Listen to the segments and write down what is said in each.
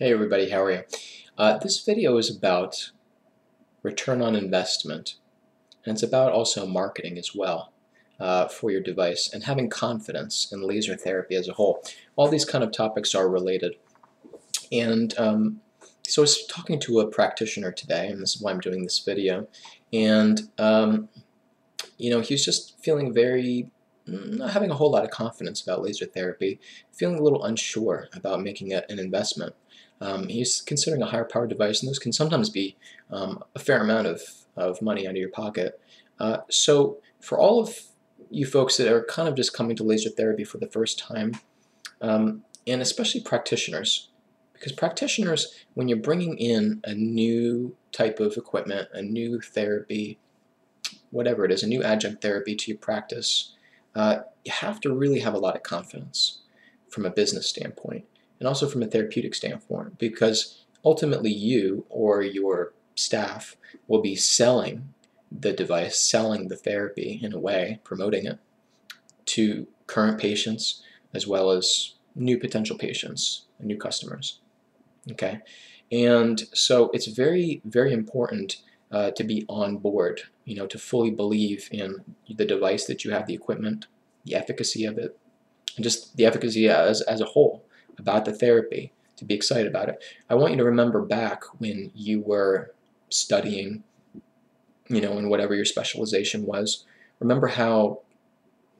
Hey everybody, how are you? This video is about return on investment, and it's about also marketing as well for your device and having confidence in laser therapy as a whole. All these kind of topics are related. And so I was talking to a practitioner today, and this is why I'm doing this video, and he was just feeling very, not having a whole lot of confidence about laser therapy, feeling a little unsure about making it an investment. He's considering a higher power device, and those can sometimes be a fair amount of money out of your pocket. So for all of you folks that are kind of just coming to laser therapy for the first time, and especially practitioners, because practitioners, when you're bringing in a new type of equipment, a new therapy, whatever it is, a new adjunct therapy to your practice, you have to really have a lot of confidence from a business standpoint and also from a therapeutic standpoint, because ultimately you or your staff will be selling the device, selling the therapy in a way, promoting it to current patients as well as new potential patients and new customers. Okay, and so it's very, very important to be on board, to fully believe in the device that you have, the equipment, the efficacy of it, and just the efficacy as a whole about the therapy, to be excited about it. I want you to remember back when you were studying, in whatever your specialization was. Remember how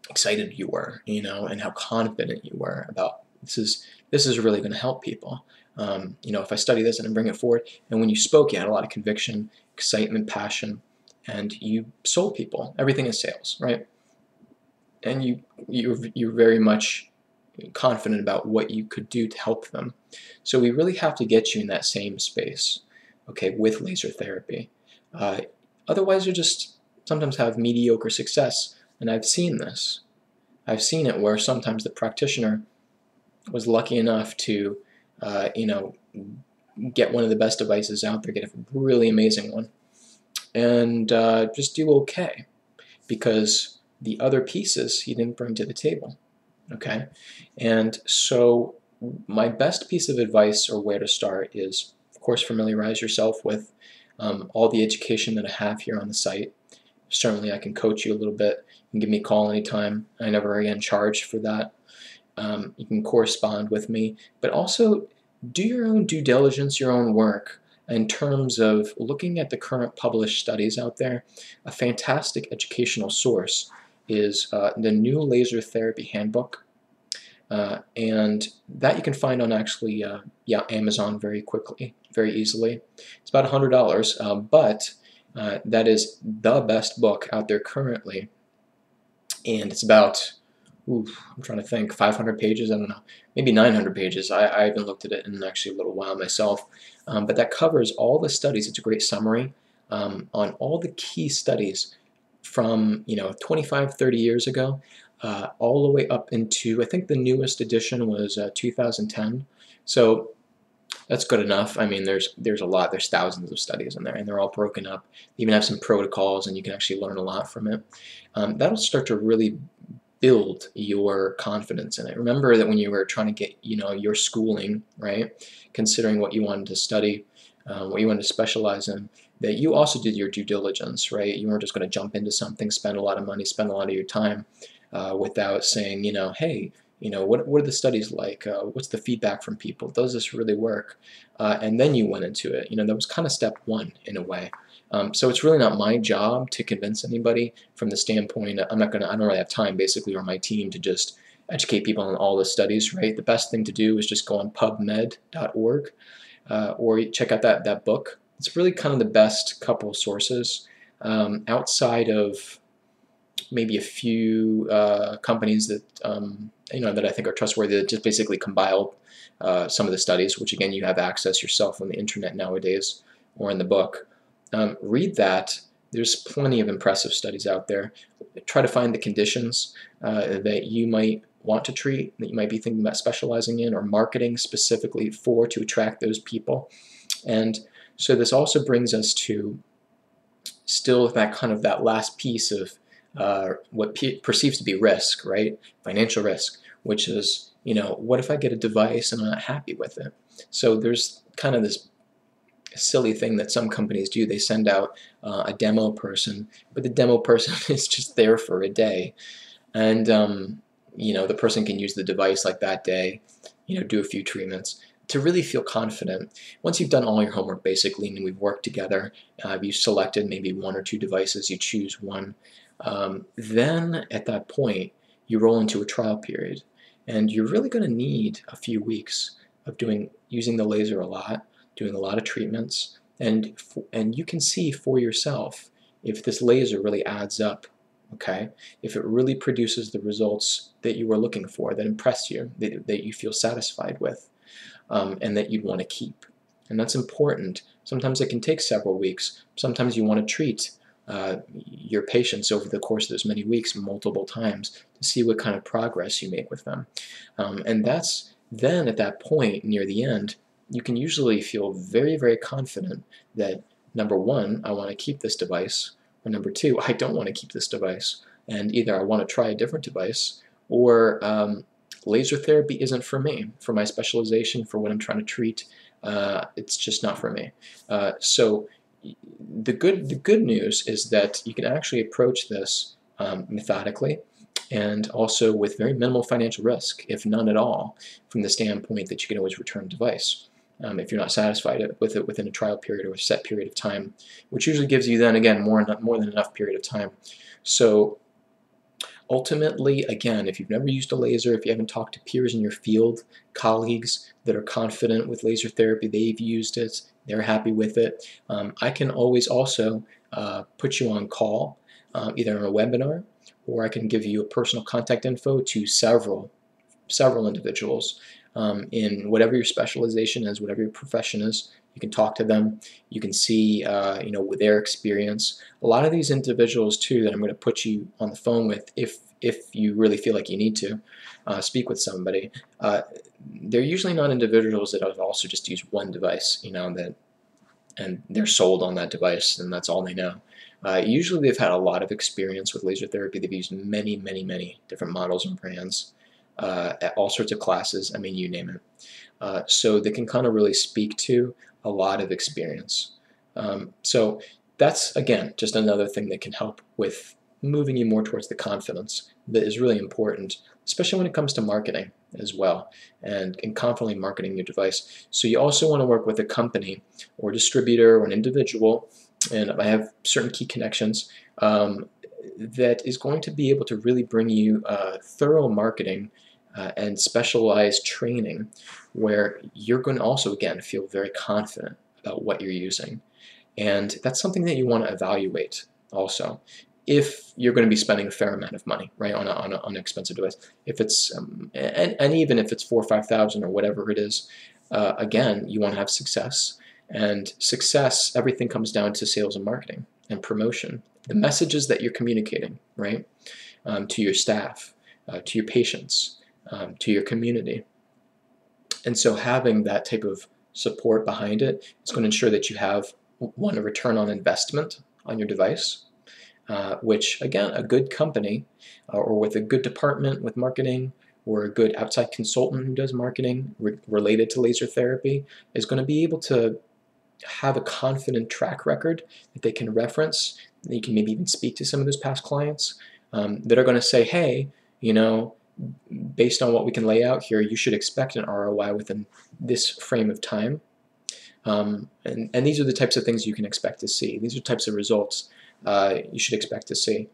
excited you were, and how confident you were about this is really going to help people. If I study this and I bring it forward, and when you spoke, you had a lot of conviction, excitement, passion, and you sold people. Everything is sales, right? And you're very much confident about what you could do to help them. So we really have to get you in that same space, okay, with laser therapy. Otherwise, you just sometimes have mediocre success, and I've seen this. I've seen it where sometimes the practitioner was lucky enough to, get one of the best devices out there, get a really amazing one, and just do okay because the other pieces he didn't bring to the table. Okay, and so my best piece of advice or where to start is, of course, familiarize yourself with all the education that I have here on the site. Certainly I can coach you a little bit. You can give me a call anytime. I never again charge for that. You can correspond with me, but also do your own due diligence, your own work in terms of looking at the current published studies out there. A fantastic educational source is the new Laser Therapy Handbook, and that you can find on actually Amazon very quickly, very easily. It's about $100, but that is the best book out there currently, and it's about, I'm trying to think, 500 pages, I don't know, maybe 900 pages. I haven't looked at it in actually a little while myself, but that covers all the studies. It's a great summary on all the key studies from 25, 30 years ago, all the way up into, I think the newest edition was 2010. So that's good enough. I mean, there's a lot. There's thousands of studies in there, and they're all broken up. They even have some protocols, and you can actually learn a lot from it. That'll start to really build your confidence in it. Remember that when you were trying to get your schooling, right, considering what you wanted to study, what you wanted to specialize in, that you also did your due diligence, right? You weren't just going to jump into something, spend a lot of money, spend a lot of your time without saying, hey, what are the studies like? What's the feedback from people? Does this really work? And then you went into it. That was kind of step one in a way. So it's really not my job to convince anybody from the standpoint. I don't really have time basically, or my team, to just educate people on all the studies, right? The best thing to do is just go on pubmed.org or check out that book. It's really kind of the best couple sources outside of maybe a few companies that that I think are trustworthy, that just basically compiled some of the studies, which again you have access yourself on the internet nowadays or in the book. Read that. There's plenty of impressive studies out there. Try to find the conditions that you might want to treat, that you might be thinking about specializing in or marketing specifically for, to attract those people. And so this also brings us to still that last piece of what perceives to be risk, right? Financial risk, which is what if I get a device and I'm not happy with it? So there's kind of this silly thing that some companies do. They send out a demo person, but the demo person is just there for a day, and the person can use the device like that day, do a few treatments. To really feel confident, once you've done all your homework basically, and we've worked together, you've selected maybe one or two devices, you choose one, then at that point you roll into a trial period, and you're really going to need a few weeks of using the laser a lot, doing a lot of treatments, and you can see for yourself if this laser really adds up. Okay, if it really produces the results that you were looking for, that impress you, that you feel satisfied with, and that you'd want to keep. And that's important. Sometimes it can take several weeks. Sometimes you want to treat your patients over the course of those many weeks multiple times to see what kind of progress you make with them. And that's then at that point near the end, you can usually feel very, very confident that number one, I want to keep this device, or number two, I don't want to keep this device, and either I want to try a different device, or laser therapy isn't for me, for my specialization, for what I'm trying to treat. It's just not for me. So the good news is that you can actually approach this methodically, and also with very minimal financial risk, if none at all, from the standpoint that you can always return a device. If you're not satisfied with it within a trial period or a set period of time, which usually gives you then again more than enough period of time. So ultimately, again, if you've never used a laser, if you haven't talked to peers in your field, colleagues that are confident with laser therapy, they've used it, they're happy with it, I can always also put you on call, either on a webinar, or I can give you a personal contact info to several individuals in whatever your specialization is, whatever your profession is. You can talk to them. You can see, with their experience. A lot of these individuals too that I'm going to put you on the phone with, if you really feel like you need to speak with somebody, they're usually not individuals that have also just used one device, and they're sold on that device and that's all they know. Usually they've had a lot of experience with laser therapy. They've used many, many, many different models and brands at all sorts of classes. I mean, you name it. So they can kind of really speak to a lot of experience. So that's, again, just another thing that can help with moving you more towards the confidence that is really important, especially when it comes to marketing as well, and confidently marketing your device. So you also want to work with a company or distributor or an individual, and I have certain key connections, that is going to be able to really bring you thorough marketing and specialized training, where you're going to also, again, feel very confident about what you're using. And that's something that you want to evaluate also, if you're going to be spending a fair amount of money, right, on an expensive device. If it's and even if it's $4,000 or $5,000 or whatever it is, again, you want to have success. And success, everything comes down to sales and marketing and promotion. The messages that you're communicating, right, to your staff, to your patients, to your community. And so having that type of support behind it is going to ensure that you have, one, a return on investment on your device, which, again, a good company or with a good department with marketing, or a good outside consultant who does marketing related to laser therapy, is going to be able to have a confident track record that they can reference. You can maybe even speak to some of those past clients that are going to say, hey, based on what we can lay out here, you should expect an ROI within this frame of time. And these are the types of things you can expect to see. These are types of results you should expect to see.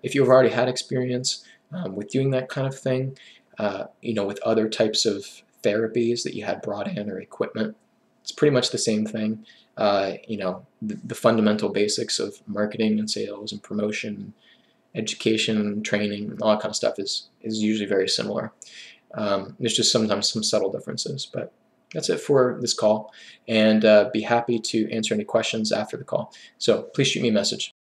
If you've already had experience with doing that kind of thing, with other types of therapies that you had brought in or equipment, it's pretty much the same thing. The fundamental basics of marketing and sales and promotion, education, training, all that kind of stuff is usually very similar. There's just sometimes some subtle differences, but that's it for this call, and be happy to answer any questions after the call. So please shoot me a message.